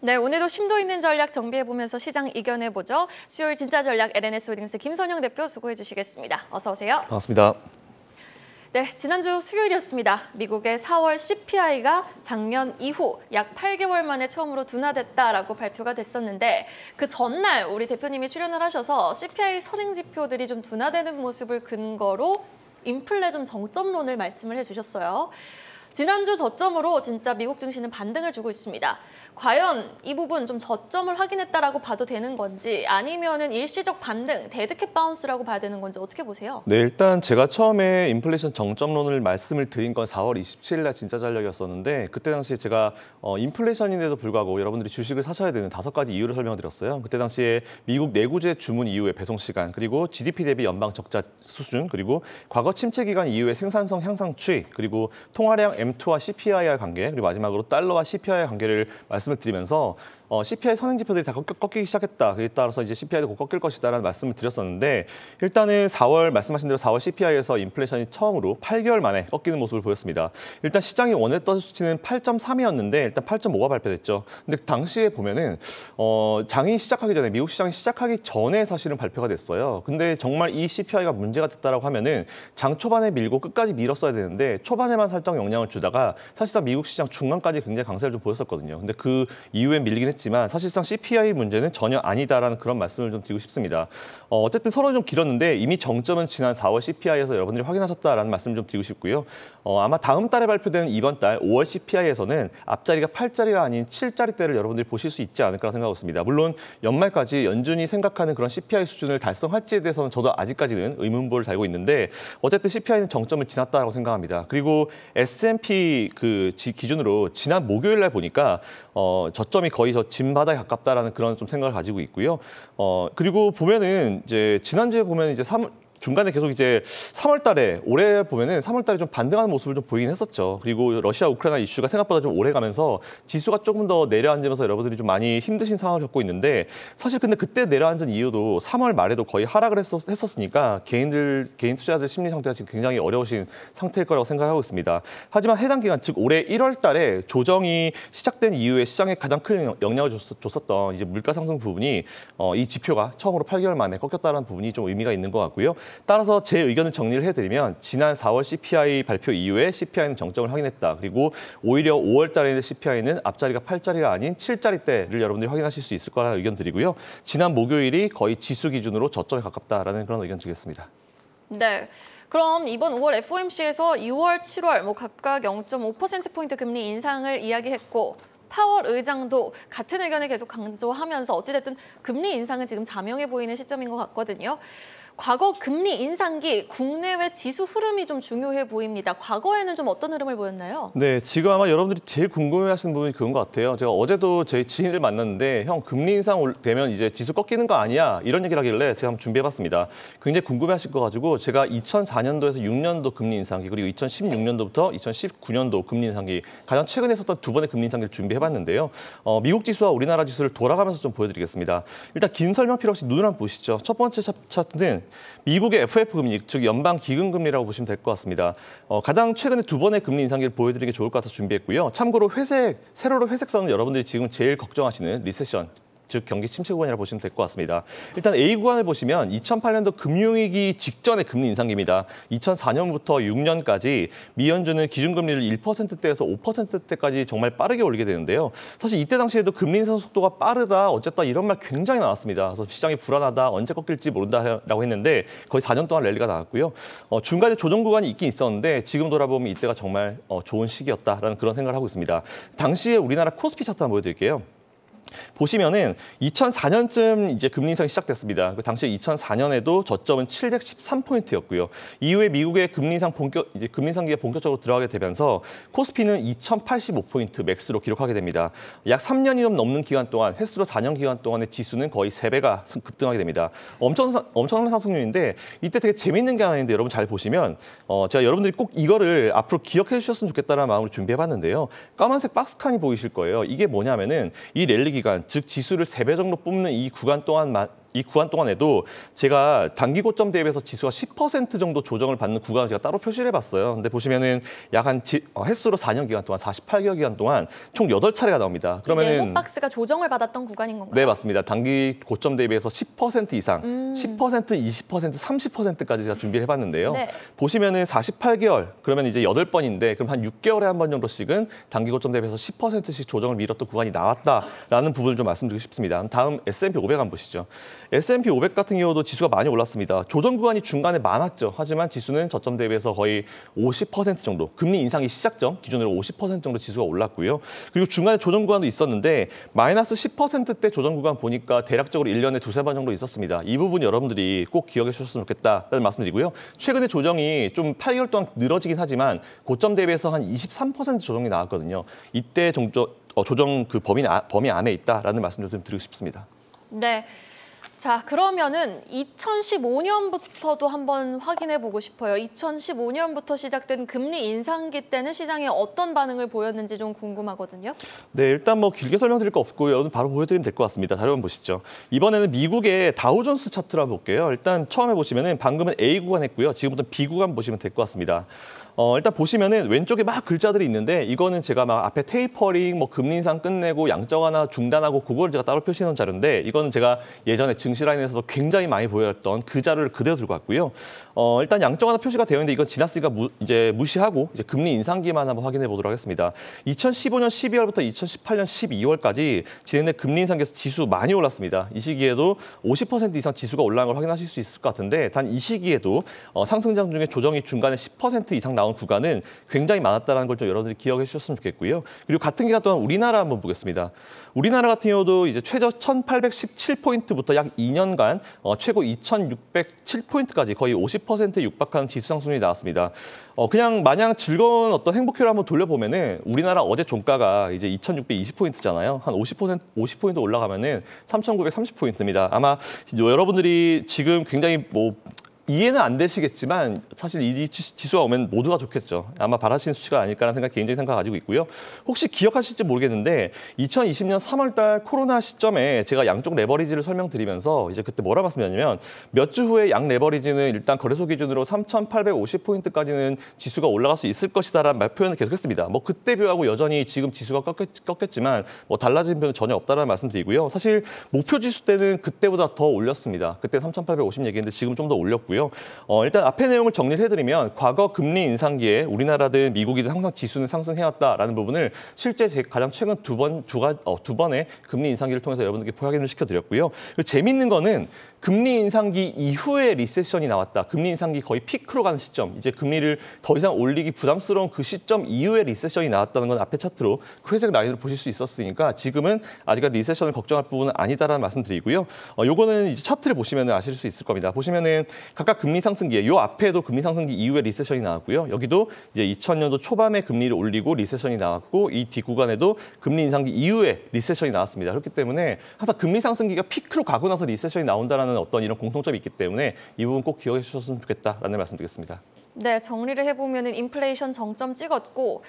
네, 오늘도 심도 있는 전략 정비해보면서 시장 이겨내보죠. 수요일 진짜 전략 LNS홀딩스 김선영 대표 수고해 주시겠습니다. 어서 오세요. 반갑습니다. 네, 지난주 수요일이었습니다. 미국의 4월 CPI가 작년 이후 약 8개월 만에 처음으로 둔화됐다라고 발표가 됐었는데 그 전날 우리 대표님이 출연을 하셔서 CPI 선행 지표들이 좀 둔화되는 모습을 근거로 인플레 좀 정점론을 말씀을 해주셨어요. 지난주 저점으로 진짜 미국 증시는 반등을 주고 있습니다. 과연 이 부분 좀 저점을 확인했다라고 봐도 되는 건지 아니면은 일시적 반등, 데드캣 바운스라고 봐야 되는 건지 어떻게 보세요? 네, 일단 제가 처음에 인플레이션 정점론을 말씀을 드린 건 4월 27일 날 진짜 전략이었었는데 그때 당시에 제가 인플레이션인데도 불구하고 여러분들이 주식을 사셔야 되는 5가지 이유를 설명드렸어요. 그때 당시에 미국 내구재 주문 이후의 배송 시간, 그리고 GDP 대비 연방 적자 수준, 그리고 과거 침체 기간 이후의 생산성 향상 추이, 그리고 통화량 M2와 CPI의 관계, 그리고 마지막으로 달러와 CPI의 관계를 말씀을 드리면서 CPI 선행 지표들이 다 꺾이기 시작했다. 그에 따라서 이제 CPI도 곧 꺾일 것이다라는 말씀을 드렸었는데 일단은 4월 말씀하신 대로 4월 CPI에서 인플레이션이 처음으로 8개월 만에 꺾이는 모습을 보였습니다. 일단 시장이 원했던 수치는 8.3이었는데 일단 8.5가 발표됐죠. 근데 당시에 보면은 장이 시작하기 전에 미국 시장이 시작하기 전에 사실은 발표가 됐어요. 근데 정말 이 CPI가 문제가 됐다라고 하면은 장 초반에 밀고 끝까지 밀었어야 되는데 초반에만 살짝 영향을 주다가 사실상 미국 시장 중간까지 굉장히 강세를 좀 보였었거든요. 근데 그 이후엔 밀리긴 했지만 사실상 CPI 문제는 전혀 아니다라는 그런 말씀을 좀 드리고 싶습니다. 어쨌든 서로 좀 길었는데 이미 정점은 지난 4월 CPI에서 여러분들이 확인하셨다라는 말씀을 좀 드리고 싶고요. 아마 다음 달에 발표되는 이번 달 5월 CPI에서는 앞자리가 8자리가 아닌 7자리대를 여러분들이 보실 수 있지 않을까 생각하고 있습니다. 물론 연말까지 연준이 생각하는 그런 CPI 수준을 달성할지에 대해서는 저도 아직까지는 의문부를 달고 있는데 어쨌든 CPI는 정점을 지났다고 생각합니다. 그리고 S&P 기준으로 지난 목요일 날 보니까 저점이 거의 저 진바닥에 가깝다라는 그런 좀 생각을 가지고 있고요. 그리고 보면은 이제 지난주에 보면 이제 중간에 계속 이제 3월 달에 올해 보면은 3월 달에 좀 반등하는 모습을 좀 보이긴 했었죠. 그리고 러시아 우크라이나 이슈가 생각보다 좀 오래 가면서 지수가 조금 더 내려앉으면서 여러분들이 좀 많이 힘드신 상황을 겪고 있는데 사실 근데 그때 내려앉은 이유도 3월 말에도 거의 하락을 했었으니까 개인 투자자들 심리 상태가 지금 굉장히 어려우신 상태일 거라고 생각하고 있습니다. 하지만 해당 기간 즉 올해 1월 달에 조정이 시작된 이후에 시장에 가장 큰 영향을 줬었던 이제 물가 상승 부분이 이 지표가 처음으로 8개월 만에 꺾였다는 부분이 좀 의미가 있는 것 같고요. 따라서 제 의견을 정리를 해드리면 지난 4월 CPI 발표 이후에 CPI는 정점을 확인했다. 그리고 오히려 5월 달에 CPI는 앞자리가 8자리가 아닌 7자리대를 여러분들이 확인하실 수 있을 거라는 의견 드리고요. 지난 목요일이 거의 지수 기준으로 저점에 가깝다라는 그런 의견 드리겠습니다. 네. 그럼 이번 5월 FOMC에서 6월, 7월 각각 0.5%포인트 금리 인상을 이야기했고 파월 의장도 같은 의견을 계속 강조하면서 어찌됐든 금리 인상은 지금 자명해 보이는 시점인 것 같거든요. 과거 금리 인상기 국내외 지수 흐름이 좀 중요해 보입니다. 과거에는 좀 어떤 흐름을 보였나요? 네, 지금 아마 여러분들이 제일 궁금해하시는 부분이 그건 것 같아요. 제가 어제도 제 지인들 만났는데 형 금리 인상 되면 이제 지수 꺾이는 거 아니야? 이런 얘기를 하길래 제가 한번 준비해봤습니다. 굉장히 궁금해하실 거 가지고 제가 2004년도에서 6년도 금리 인상기 그리고 2016년도부터 2019년도 금리 인상기 가장 최근에 있었던 두 번의 금리 인상기를 준비해봤는데요. 미국 지수와 우리나라 지수를 돌아가면서 좀 보여드리겠습니다. 일단 긴 설명 필요 없이 눈을 한번 보시죠. 첫 번째 차트는 미국의 FF 금리, 즉 연방 기금 금리라고 보시면 될 것 같습니다. 가장 최근에 두 번의 금리 인상기를 보여드리기 좋을 것 같아서 준비했고요. 참고로 세로로 회색선은 여러분들이 지금 제일 걱정하시는 리세션, 즉 경기 침체 구간이라고 보시면 될 것 같습니다. 일단 A 구간을 보시면 2008년도 금융위기 직전의 금리 인상기입니다. 2004년부터 6년까지 미 연준은 기준금리를 1%대에서 5%대까지 정말 빠르게 올리게 되는데요. 사실 이때 당시에도 금리 인상 속도가 빠르다, 어쨌다 이런 말 굉장히 나왔습니다. 그래서 시장이 불안하다, 언제 꺾일지 모른다라고 했는데 거의 4년 동안 랠리가 나왔고요. 중간에 조정 구간이 있긴 있었는데 지금 돌아보면 이때가 정말 좋은 시기였다라는 그런 생각을 하고 있습니다. 당시에 우리나라 코스피 차트 한번 보여드릴게요. 보시면은 2004년쯤 이제 금리 인상이 시작됐습니다. 그 당시 2004년에도 저점은 713포인트였고요. 이후에 미국의 금리 인상기가 본격적으로 들어가게 되면서 코스피는 2085포인트 맥스로 기록하게 됩니다. 약 3년이 좀 넘는 기간 동안, 횟수로 4년 기간 동안의 지수는 거의 3배가 급등하게 됩니다. 엄청난 상승률인데 이때 되게 재밌는 게 하나 있는데 여러분 잘 보시면 제가 여러분들이 꼭 이거를 앞으로 기억해 주셨으면 좋겠다는 마음으로 준비해봤는데요. 까만색 박스칸이 보이실 거예요. 이게 뭐냐면은 이 랠리 기간, 즉 지수를 3배 정도 뽑는 이 구간 동안 이 구간 동안에도 제가 단기 고점 대비해서 지수가 10% 정도 조정을 받는 구간을 제가 따로 표시를 해봤어요. 근데 보시면은 약 한 횟수로 4년 기간 동안 48개월 기간 동안 총 8차례가 나옵니다. 그러면은 네모 박스가 조정을 받았던 구간인 건가요? 네, 맞습니다. 단기 고점 대비해서 10% 이상, 10%, 20%, 30%까지 제가 준비를 해봤는데요. 네. 보시면은 48개월, 그러면 이제 8번인데 그럼 한 6개월에 한 번 정도씩은 단기 고점 대비해서 10%씩 조정을 미뤘던 구간이 나왔다라는 부분을 좀 말씀드리고 싶습니다. 다음 S&P 500 한번 보시죠. S&P 500 같은 경우도 지수가 많이 올랐습니다. 조정 구간이 중간에 많았죠. 하지만 지수는 저점 대비해서 거의 50% 정도, 금리 인상이 시작점 기준으로 50% 정도 지수가 올랐고요. 그리고 중간에 조정 구간도 있었는데 마이너스 10%대 조정 구간 보니까 대략적으로 1년에 두세 번 정도 있었습니다. 이 부분 여러분들이 꼭 기억해 주셨으면 좋겠다라는 말씀드리고요. 최근에 조정이 좀 8개월 동안 늘어지긴 하지만 고점 대비해서 한 23% 조정이 나왔거든요. 이때 조정 그 범위 안에 있다라는 말씀 좀 드리고 싶습니다. 네. 자, 그러면은 2015년부터도 한번 확인해 보고 싶어요. 2015년부터 시작된 금리 인상기 때는 시장에 어떤 반응을 보였는지 좀 궁금하거든요. 네, 일단 뭐 길게 설명드릴 거 없고요. 오늘 바로 보여드리면 될 것 같습니다. 자료 한번 보시죠. 이번에는 미국의 다우존스 차트를 한번 볼게요. 일단 처음에 보시면은 방금은 A 구간 했고요. 지금부터 B 구간 보시면 될 것 같습니다. 일단 보시면은 왼쪽에 막 글자들이 있는데 이거는 제가 막 앞에 테이퍼링, 뭐 금리 인상 끝내고 양적 완화 중단하고 그걸 제가 따로 표시해 놓은 자료인데 이거는 제가 예전에 증시라인에서도 굉장히 많이 보였던 그 자료를 그대로 들고 왔고요. 일단 양적 완화 표시가 되어 있는데 이건 지났으니까 이제 무시하고 이제 금리 인상기만 한번 확인해 보도록 하겠습니다. 2015년 12월부터 2018년 12월까지 진행된 금리 인상기에서 지수 많이 올랐습니다. 이 시기에도 50% 이상 지수가 올라간 걸 확인하실 수 있을 것 같은데 단 이 시기에도 상승장 중에 조정이 중간에 10% 이상 나온 구간은 굉장히 많았다는 걸 좀 여러분들이 기억해 주셨으면 좋겠고요. 그리고 같은 기간 동안 우리나라 한번 보겠습니다. 우리나라 같은 경우도 이제 최저 1,817포인트부터 약 2년간 최고 2,607포인트까지 거의 50%에 육박하는 지수 상승률이 나왔습니다. 그냥 마냥 즐거운 어떤 행복회로 한번 돌려보면은 우리나라 어제 종가가 이제 2,620포인트잖아요. 한 50포인트 올라가면은 3,930포인트입니다. 아마 여러분들이 지금 굉장히 뭐 이해는 안 되시겠지만 사실 이 지수가 오면 모두가 좋겠죠. 아마 바라시는 수치가 아닐까라는 생각, 개인적인 생각 가지고 있고요. 혹시 기억하실지 모르겠는데 2020년 3월 달 코로나 시점에 제가 양쪽 레버리지를 설명드리면서 이제 그때 뭐라 말씀드렸냐면 몇 주 후에 양 레버리지는 일단 거래소 기준으로 3,850포인트까지는 지수가 올라갈 수 있을 것이다라는 말 표현을 계속했습니다. 뭐 그때 비하고 여전히 지금 지수가 꺾였지만 뭐 달라진 변은 전혀 없다라는 말씀드리고요. 사실 목표 지수 때는 그때보다 더 올렸습니다. 그때 3,850 얘기했는데 지금 좀 더 올렸고요. 일단 앞의 내용을 정리를 해드리면 과거 금리 인상기에 우리나라든 미국이든 항상 지수는 상승해왔다라는 부분을 실제 가장 최근 두 번의 금리 인상기를 통해서 여러분들께 확인을 시켜드렸고요. 재밌는 거는 금리 인상기 이후에 리세션이 나왔다. 금리 인상기 거의 피크로 가는 시점, 이제 금리를 더 이상 올리기 부담스러운 그 시점 이후에 리세션이 나왔다는 건 앞에 차트로 그 회색 라인으로 보실 수 있었으니까 지금은 아직까지 리세션을 걱정할 부분은 아니다라는 말씀드리고요. 요거는 이제 차트를 보시면 아실 수 있을 겁니다. 보시면은 각각 금리 상승기에 요 앞에도 금리 상승기 이후에 리세션이 나왔고요. 여기도 이제 2000년도 초반에 금리를 올리고 리세션이 나왔고 이 뒷구간에도 금리 인상기 이후에 리세션이 나왔습니다. 그렇기 때문에 항상 금리 상승기가 피크로 가고 나서 리세션이 나온다라는 어떤 이런 공통점이 있기 때문에 이 부분 꼭 기억해 주셨으면 좋겠다라는 말씀드리겠습니다. 네, 정리를 해보면 인플레이션 정점 찍었고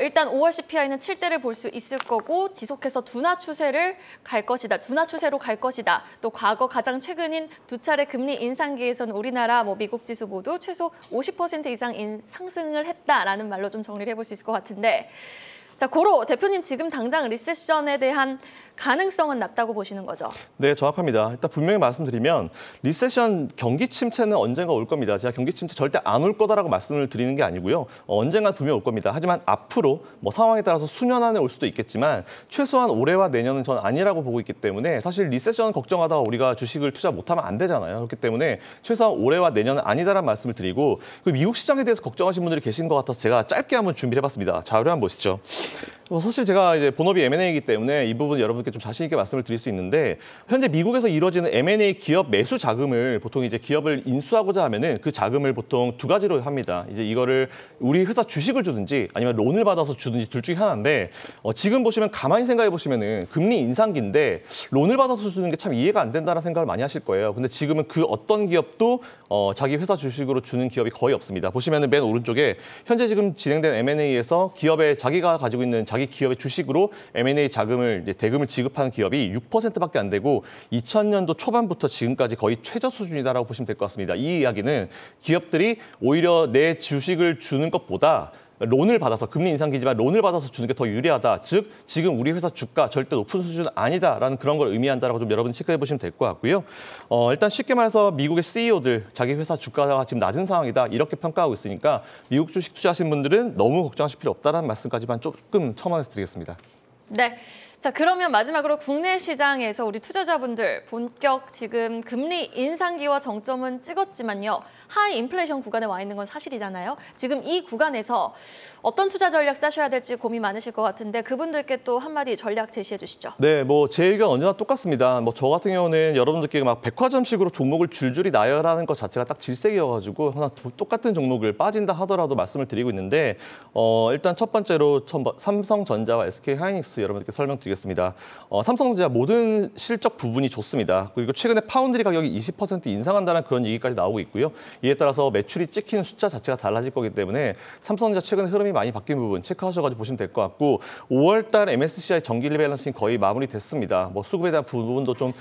일단 5월 CPI는 7대를 볼 수 있을 거고 지속해서 둔화 추세를 갈 것이다. 둔화 추세로 갈 것이다. 또 과거 가장 최근인 두 차례 금리 인상기에서는 우리나라, 미국 지수 모두 최소 50% 이상 상승을 했다라는 말로 좀 정리를 해볼 수 있을 것 같은데 자, 고로 대표님 지금 당장 리세션에 대한 가능성은 낮다고 보시는 거죠? 네, 정확합니다. 일단 분명히 말씀드리면 리세션 경기 침체는 언젠가 올 겁니다. 제가 경기 침체 절대 안 올 거다라고 말씀을 드리는 게 아니고요. 언젠가 분명 올 겁니다. 하지만 앞으로 상황에 따라서 수년 안에 올 수도 있겠지만 최소한 올해와 내년은 전 아니라고 보고 있기 때문에 사실 리세션 걱정하다가 우리가 주식을 투자 못하면 안 되잖아요. 그렇기 때문에 최소한 올해와 내년은 아니다라는 말씀을 드리고 그 미국 시장에 대해서 걱정하시는 분들이 계신 것 같아서 제가 짧게 한번 준비를 해봤습니다. 자료 한번 보시죠. 사실 제가 이제 본업이 M&A이기 때문에 이 부분 여러분께 좀 자신 있게 말씀을 드릴 수 있는데 현재 미국에서 이루어지는 M&A 기업 매수 자금을 보통 이제 기업을 인수하고자 하면은 그 자금을 보통 두 가지로 합니다. 이제 이거를 우리 회사 주식을 주든지 아니면 론을 받아서 주든지 둘 중에 하나인데 지금 보시면 가만히 생각해 보시면은 금리 인상기인데 론을 받아서 주는 게 참 이해가 안 된다는 생각을 많이 하실 거예요. 근데 지금은 그 어떤 기업도 자기 회사 주식으로 주는 기업이 거의 없습니다. 보시면은 맨 오른쪽에 현재 지금 진행된 M&A에서 기업에 자기가 가지고 있는 자기 자기 기업의 주식으로 M&A 자금을 이제 대금을 지급하는 기업이 6%밖에 안 되고 2000년도 초반부터 지금까지 거의 최저 수준이다라고 보시면 될 것 같습니다. 이 이야기는 기업들이 오히려 내 주식을 주는 것보다 론을 받아서 금리 인상기지만 론을 받아서 주는 게 더 유리하다. 즉 지금 우리 회사 주가 절대 높은 수준은 아니다라는 그런 걸 의미한다라고 좀 여러분 체크해 보시면 될 것 같고요. 일단 쉽게 말해서 미국의 CEO들 자기 회사 주가가 지금 낮은 상황이다 이렇게 평가하고 있으니까 미국 주식 투자하신 분들은 너무 걱정하실 필요 없다라는 말씀까지만 조금 첨언해서 드리겠습니다. 네. 자, 그러면 마지막으로 국내 시장에서 우리 투자자분들 본격 지금 금리 인상기와 정점은 찍었지만요. 하이 인플레이션 구간에 와 있는 건 사실이잖아요. 지금 이 구간에서 어떤 투자 전략 짜셔야 될지 고민 많으실 것 같은데 그분들께 또 한마디 전략 제시해 주시죠. 네, 제 의견 언제나 똑같습니다. 저 같은 경우는 여러분들께 막 백화점식으로 종목을 줄줄이 나열하는 것 자체가 딱 질색이어가지고 항상 똑같은 종목을 빠진다 하더라도 말씀을 드리고 있는데 일단 첫 번째로 삼성전자와 SK하이닉스 여러분들께 설명드리겠습니다. 삼성전자 모든 실적 부분이 좋습니다. 그리고 최근에 파운드리 가격이 20% 인상한다는 그런 얘기까지 나오고 있고요. 이에 따라서 매출이 찍히는 숫자 자체가 달라질 거기 때문에 삼성전자 최근 흐름이 많이 바뀐 부분 체크하셔가지고 보시면 될 것 같고 5월 달 MSCI 정기 리밸런싱 거의 마무리됐습니다. 수급에 대한 부분도 좀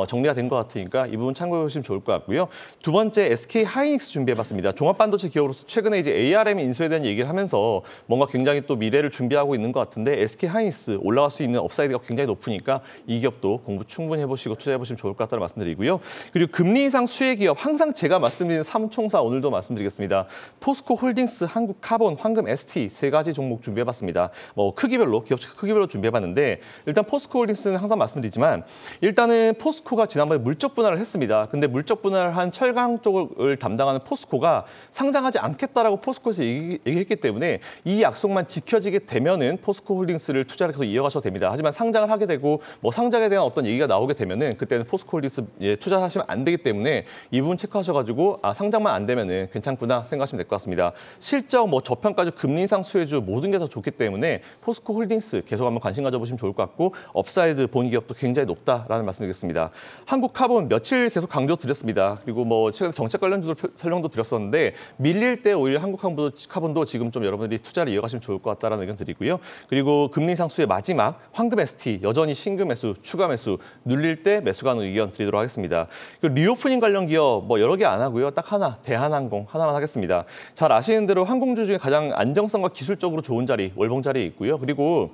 정리가 된 것 같으니까 이 부분 참고해 보시면 좋을 것 같고요. 두 번째 SK하이닉스 준비해봤습니다. 종합반도체 기업으로서 최근에 이제 ARM 인수에 대한 얘기를 하면서 뭔가 굉장히 또 미래를 준비하고 있는 것 같은데 SK하이닉스 올라갈 수 있는 업사이드가 굉장히 높으니까 이 기업도 공부 충분히 해보시고 투자해보시면 좋을 것 같다는 말씀드리고요. 그리고 금리 인상 수혜 기업 항상 제가 말씀드리는 삼총사 오늘도 말씀드리겠습니다. 포스코 홀딩스, 한국카본, 황금 ST 세 가지 종목 준비해봤습니다. 크기별로 기업 크기별로 준비해봤는데 일단 포스코 홀딩스는 항상 말씀드리지만 일단은 포스코가 지난번에 물적 분할을 했습니다. 근데 물적 분할을 한 철강 쪽을 담당하는 포스코가 상장하지 않겠다라고 포스코에서 얘기했기 때문에 이 약속만 지켜지게 되면은 포스코 홀딩스를 투자를 계속 이어가셔도 됩니다. 하지만 상장을 하게 되고 상장에 대한 어떤 얘기가 나오게 되면은 그때는 포스코 홀딩스 투자하시면 안 되기 때문에 이 부분 체크하셔가지고 상장만 안 되면은 괜찮구나 생각하시면 될 것 같습니다. 실적 저평가주 금리 인상 수혜주 모든 게 더 좋기 때문에 포스코 홀딩스 계속 한번 관심 가져보시면 좋을 것 같고 업사이드 본 기업도 굉장히 높다라는 말씀드리겠습니다. 한국카본 며칠 계속 강조 드렸습니다. 그리고 최근 정책 관련주도 설명도 드렸었는데 밀릴 때 오히려 한국카본도 지금 좀 여러분들이 투자를 이어가시면 좋을 것 같다라는 의견 드리고요. 그리고 금리 인상 수혜 마지막 황금 ST 여전히 신규 매수, 추가 매수 눌릴 때 매수 가는 의견 드리도록 하겠습니다. 그리고 리오프닝 관련 기업 여러 개 안 하고요. 딱 하나 대한항공 하나만 하겠습니다. 잘 아시는 대로 항공주 중에 가장 안정성과 기술적으로 좋은 자리 월봉 자리에 있고요. 그리고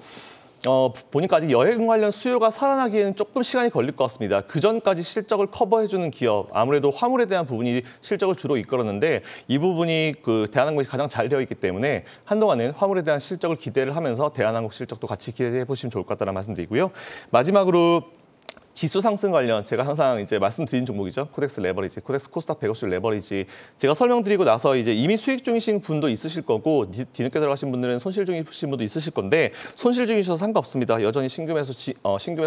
보니까 아직 여행 관련 수요가 살아나기에는 조금 시간이 걸릴 것 같습니다. 그 전까지 실적을 커버해주는 기업, 아무래도 화물에 대한 부분이 실적을 주로 이끌었는데 이 부분이 대한항공이 가장 잘 되어 있기 때문에 한동안은 화물에 대한 실적을 기대를 하면서 대한항공 실적도 같이 기대해 보시면 좋을 것 같다는 말씀드리고요. 마지막으로 지수 상승 관련 제가 항상 이제 말씀드린 종목이죠. 코덱스 레버리지, 코덱스 코스닥 150 레버리지. 제가 설명드리고 나서 이제 이미 수익 중이신 분도 있으실 거고 뒤늦게 들어가신 분들은 손실 중이신 분도 있으실 건데 손실 중이셔서 상관없습니다. 여전히 신규 매수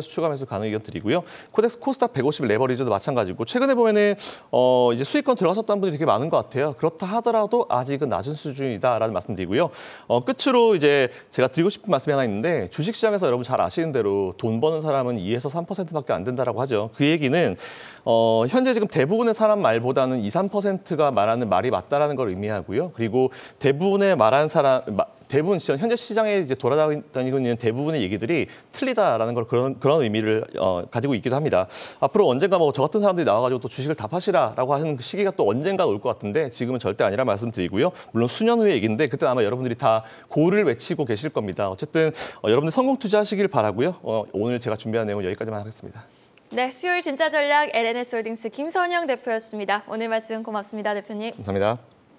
추가 매수 가능 의견 드리고요. 코덱스 코스닥 150 레버리지도 마찬가지고 최근에 보면은 이제 수익권 들어가셨던 분들이 되게 많은 것 같아요. 그렇다 하더라도 아직은 낮은 수준이다라는 말씀드리고요. 끝으로 이제 제가 드리고 싶은 말씀이 하나 있는데 주식시장에서 여러분 잘 아시는 대로 돈 버는 사람은 2에서 3%밖에 안 된다라고 하죠. 그 얘기는 현재 지금 대부분의 사람 말보다는 2, 3%가 말하는 말이 맞다라는 걸 의미하고요. 그리고 대부분의 말하는 사람 대부분 현재 시장에 이제 돌아다니고 있는 대부분의 얘기들이 틀리다라는 걸 그런 의미를 가지고 있기도 합니다. 앞으로 언젠가 저 같은 사람들이 나와가지고 또 주식을 다 파시라라고 하는 그 시기가 또 언젠가 올 것 같은데 지금은 절대 아니라 말씀드리고요. 물론 수년 후의 얘기인데 그때 아마 여러분들이 다 고를 외치고 계실 겁니다. 어쨌든 여러분들 성공 투자하시길 바라고요. 오늘 제가 준비한 내용은 여기까지만 하겠습니다. 네, 수요일 진짜 전략 LNS홀딩스 김선영 대표였습니다. 오늘 말씀 고맙습니다, 대표님. 감사합니다.